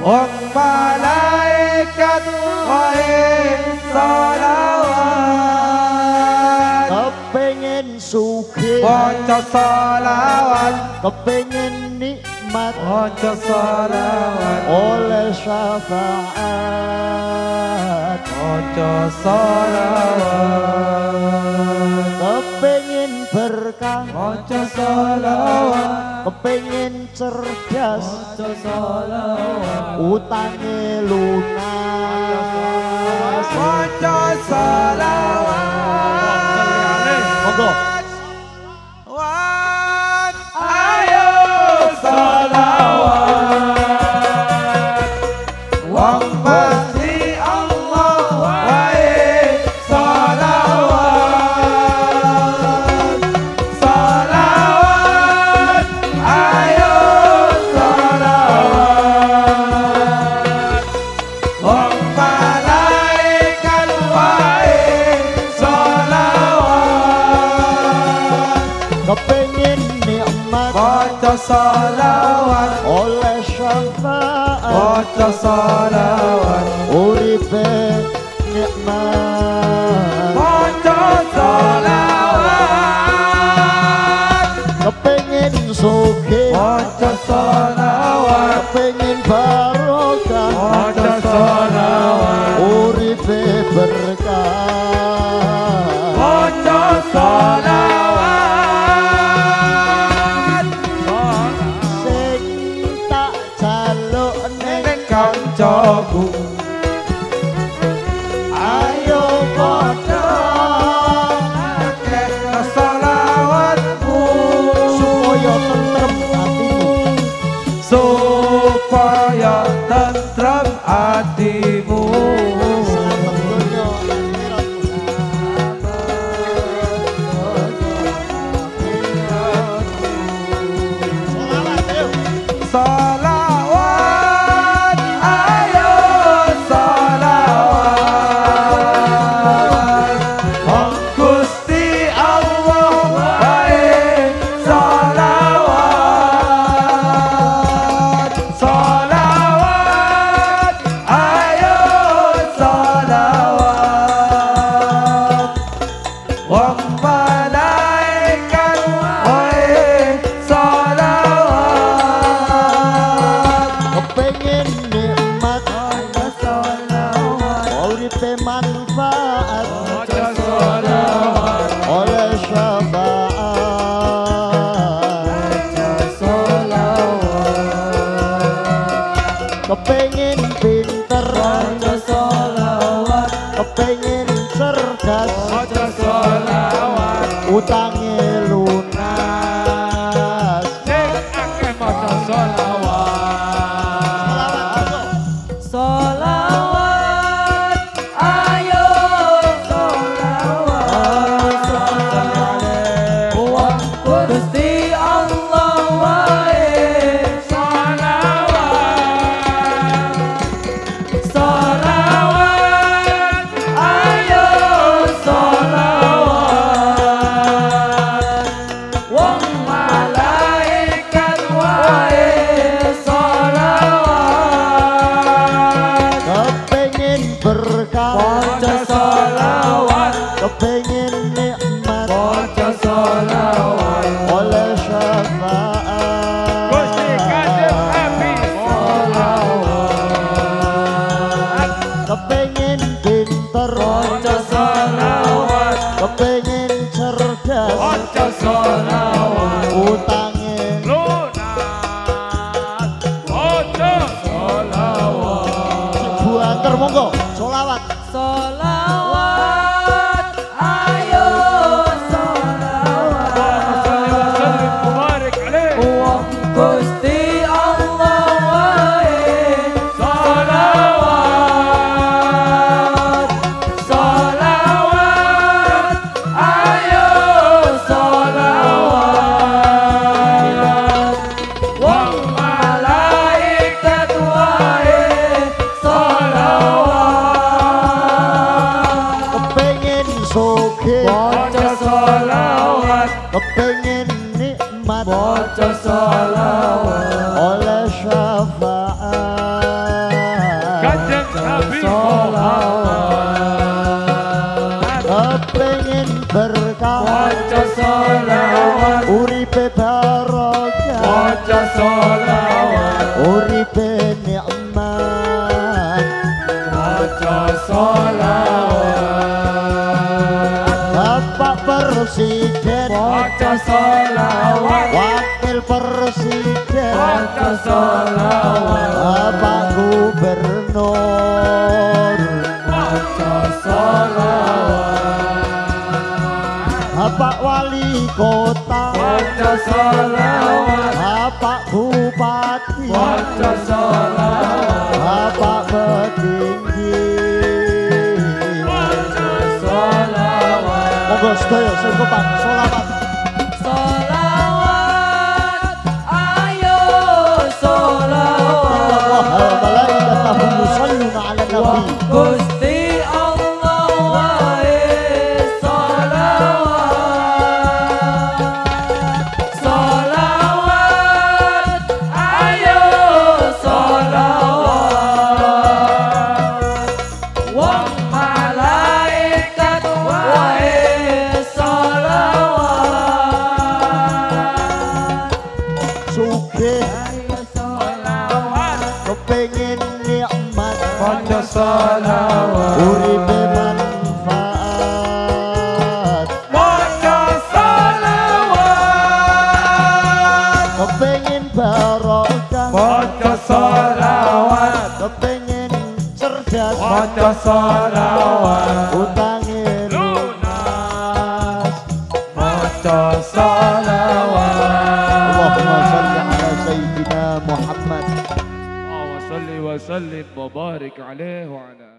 wong malaikat wae selawat. Kepengin sugih Maca selawat, kepengin nikmat maca selawat, oleh syafaat. maca selawat, Kepengin berkah maca selawat, kepengin cerdas maca selawat, utange lunas. maca selawat. Monggo Ayo selawat, wong pasti Allah wae selawat, selawat, ayo selawat, wong malaikat wae selawat. kepengin nikmat Maca selawat, oleh syafaat. maca selawat, Uripe nikmat maca selawat, kepengin sugih maca selawat, kepengin barokah maca selawat, uripe berkah. maca selawat. Sing tak jaluk ning Kancaku, ayo padha akeh selawatmu supaya tentrem atimu. supaya tentrem hatimu. Selamat donya akhirat. Sholawat ayo. Salawat, ayo salawat, Om Gusti Allah wae salawat, salawat, ayo salawat, wong malaikat wae salawat. Kepengin nikmat Maca selawat, uripe manfaat maca selawat, oleh syafaat. maca selawat, Kepengin pinter maca selawat, kepengin cerdas maca selawat. utange lunas. Sing akeh maca selawat. Selawat, ayo selawat, wong Gusti Allah wae selawat, selawat, ayo selawat, wong malaikat wae selawat. Kepengin berkah Maca selawat, kepengin nikmat maca selawat, oleh syafaat. Gusti Kanjeng Nabi selawat, Kepengin pinter maca selawat, kepengin cerdas maca selawat, utange lunas, maca selawat. buanter monggo sholawat. Salawat, ayo salawat, wong Gusti Allah wae salawat, salawat, ayo salawat, wong malaikat wae salawat. Kepengin sugih Maca selawat, kepengin nikmat maca selawat, oleh syafaat. sholawat uripe barokah maca sholawat uripe nikmat maca sholawat Bapak Presiden maca sholawat Wakil Presiden maca sholawat Bapak Gubernur maca sholawat Bapak Wali Kota maca sholawat Bapak Bupati maca sholawat Bapak Petinggi maca sholawat Monggo sedaya sing kepan sholawat sholawat ayo Allah sholawat malaikatahu yusholluna 'alan nabi Gusti Allah wae sholawat sholawat ayo sholawat wong malaikat wae sholawat sugih ayo sholawat kepengin nikmat maca sholawat uripe manfaat maca sholawat kepengin barokah maca sholawat kepengin cerdas maca sholawat utange lunas maca sholawat Allahumma shalli ala sayyidina Muhammad Allahumma salli wa sallim wa barik alaihi wa ala